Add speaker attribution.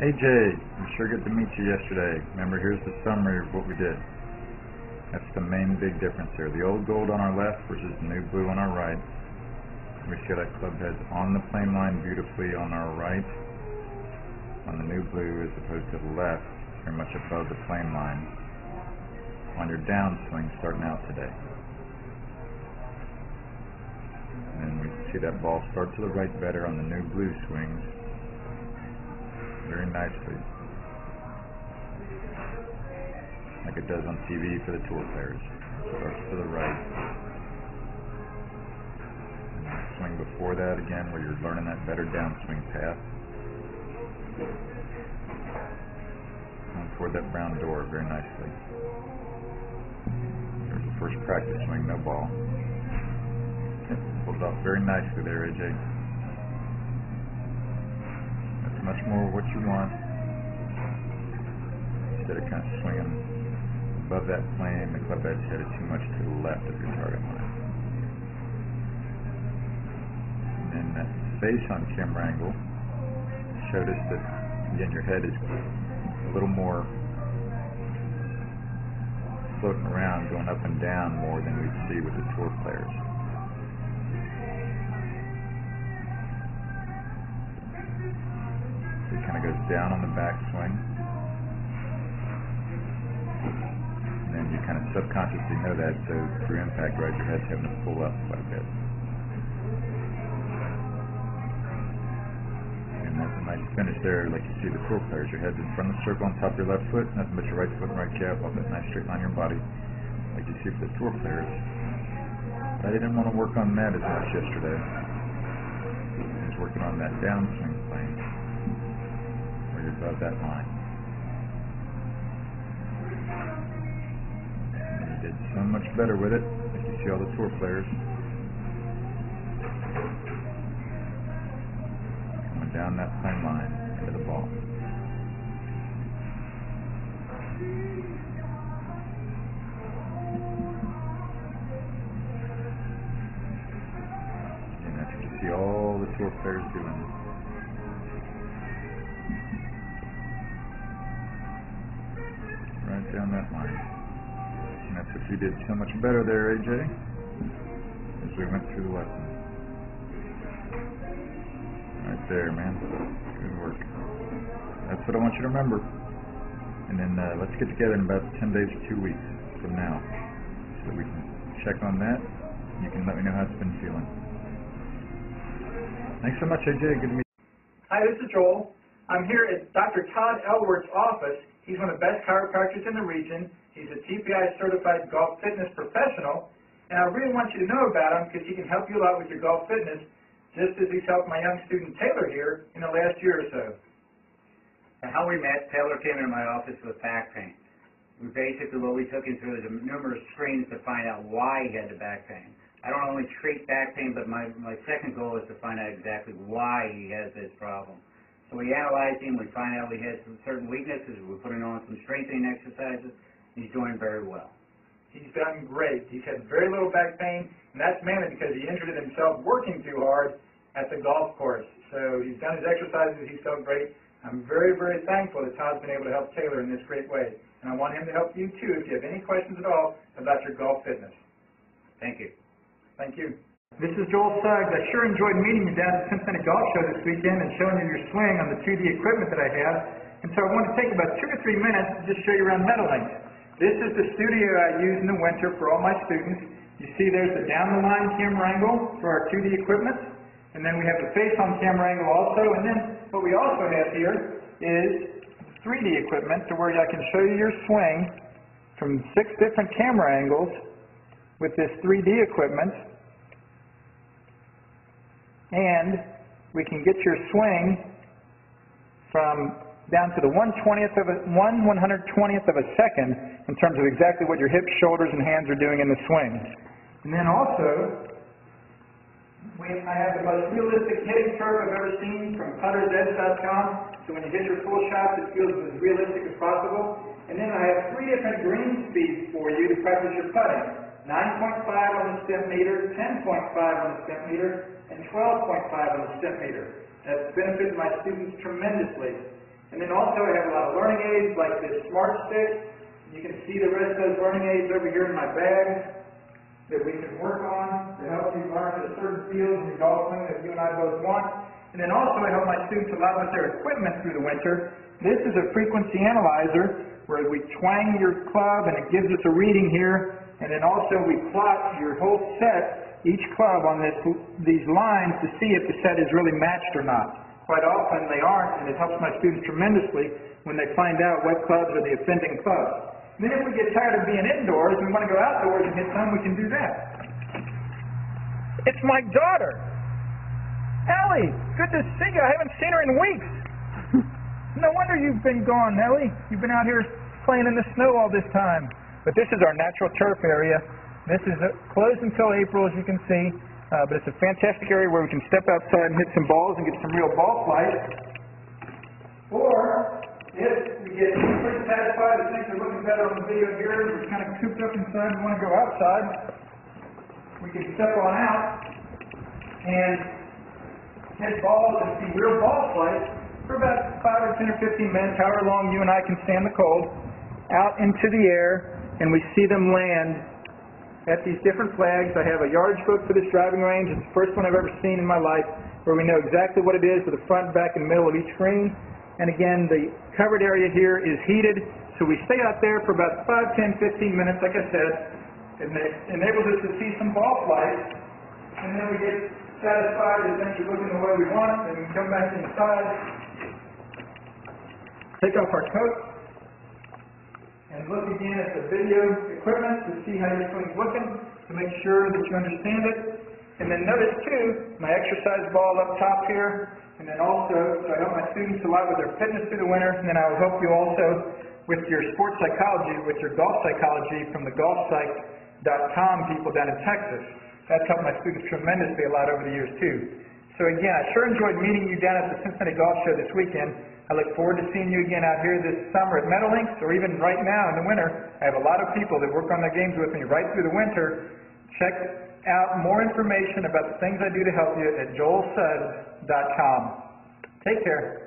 Speaker 1: Hey Jay, I'm sure good to meet you yesterday. Remember, here's the summary of what we did. That's the main big difference here. The old gold on our left versus the new blue on our right. We see that club head's on the plane line beautifully on our right. On the new blue as opposed to the left, very much above the plane line. On your downswing starting out today. And then we see that ball start to the right better on the new blue swings. Very nicely. Like it does on TV for the tour players. Starts to the right. And then swing before that again where you're learning that better downswing path. And toward that brown door very nicely. There's the first practice swing, no ball. Pulls off very nicely there, AJ. That's much more what you want. Instead of kind of swinging above that plane, the club head's headed too much to the left of your target line. And then that face on camera angle showed us that, again, your head is a little more floating around, going up and down more than we see with the tour players. So it kind of goes down on the backswing. And then you kind of subconsciously know that, so through impact drive, your head's having to pull up quite a bit. And that's a nice finish there, like you see the tour players. Your head's in front of the circle on top of your left foot, nothing but your right foot and right calf off that nice straight line in your body, like you see for the tour players. But I didn't want to work on that as much yesterday. I was working on that downswing plane, where you're above that line. And you did so much better with it, like you see all the tour players. Coming down that plane line into the ball. And that's what you see all the tour players doing. Right down that line. And that's what you did so much better there, AJ, as we went through the lesson. Right there, man. Good work. That's what I want you to remember. And then let's get together in about 10 days or 2 weeks from now so that we can check on that. You can let me know how it's been feeling. Thanks so much, AJ. Good to meet you.
Speaker 2: Hi, this is Joel. I'm here at Dr. Todd Elworth's office. He's one of the best chiropractors in the region. He's a TPI certified golf fitness professional, and I really want you to know about him because he can help you a lot with your golf fitness, just as he's helped my young student Taylor here in the last year or so.
Speaker 3: How we met, Taylor came into my office with back pain. What we took him through is numerous screens to find out why he had the back pain. I don't only treat back pain, but my second goal is to find out exactly why he has this problem. So we analyzed him, we find out he has some certain weaknesses, we put him on some strengthening exercises, and he's doing very well.
Speaker 2: He's done great. He's had very little back pain, and that's mainly because he injured himself working too hard at the golf course. So he's done his exercises, he's felt great. I'm very, very thankful that Todd's been able to help Taylor in this great way. And I want him to help you too if you have any questions at all about your golf fitness.
Speaker 3: Thank you.
Speaker 2: Thank you. This is Joel Suggs. I sure enjoyed meeting you down at the Cincinnati Golf Show this weekend and showing you your swing on the 2D equipment that I have. And so I want to take about 2 or 3 minutes to just show you around Meadowlink. This is the studio I use in the winter for all my students. You see there's the down-the-line camera angle for our 2D equipment. And then we have the face-on camera angle also. And then what we also have here is 3D equipment to where I can show you your swing from 6 different camera angles with this 3D equipment. And we can get your swing from down to the 1/120th of a second in terms of exactly what your hips, shoulders, and hands are doing in the swing. And then also, I have the most realistic hitting curve I've ever seen from puttersedge.com. So when you hit your full shots, it feels as realistic as possible. And then I have 3 different green speeds for you to practice your putting. 9.5 on the stem meter, 10.5 on the stem meter, and 12.5 on the stem meter. That's benefited my students tremendously. And then also I have a lot of learning aids like this Smart Stick. You can see the rest of those learning aids over here in my bag that we can work on to help you learn the certain fields in golf swing that you and I both want. And then also I help my students a lot with their equipment through the winter. This is a frequency analyzer where we twang your club and it gives us a reading here. And then also we plot your whole set, each club on these lines to see if the set is really matched or not. Quite often they aren't, and it helps my students tremendously when they find out what clubs are the offending clubs. And then if we get tired of being indoors and we want to go outdoors and hit some, we can do that. It's my daughter. Ellie, good to see you. I haven't seen her in weeks. No wonder you've been gone, Ellie. You've been out here playing in the snow all this time. But this is our natural turf area. This is closed until April, as you can see. But it's a fantastic area where we can step outside and hit some balls and get some real ball flight. Or, if we get pretty satisfied and things are looking better on the video here, we're kind of cooped up inside and want to go outside, we can step on out and hit balls and see real ball flight for about 5 or 10 or 15 minutes, however long you and I can stand the cold, out into the air, and we see them land at these different flags. I have a yardage book for this driving range. It's the first one I've ever seen in my life where we know exactly what it is with the front, back, and middle of each green. And again, the covered area here is heated, so we stay out there for about 5, 10, 15 minutes, like I said, and it enables us to see some ball flight. And then we get satisfied that things are looking the way we want, and we come back inside, take off our coat, and look again at the video equipment to see how your swing's looking, to make sure that you understand it. And then notice too, my exercise ball up top here, and then also, so I help my students a lot with their fitness through the winter, and then I will help you also with your sports psychology, with your golf psychology from the golfpsych.com people down in Texas. That's helped my students tremendously a lot over the years too. So again, I sure enjoyed meeting you down at the Cincinnati Golf Show this weekend. I look forward to seeing you again out here this summer at Meadowlinks, or even right now in the winter. I have a lot of people that work on their games with me right through the winter. Check out more information about the things I do to help you at joelsuggs.com. Take care.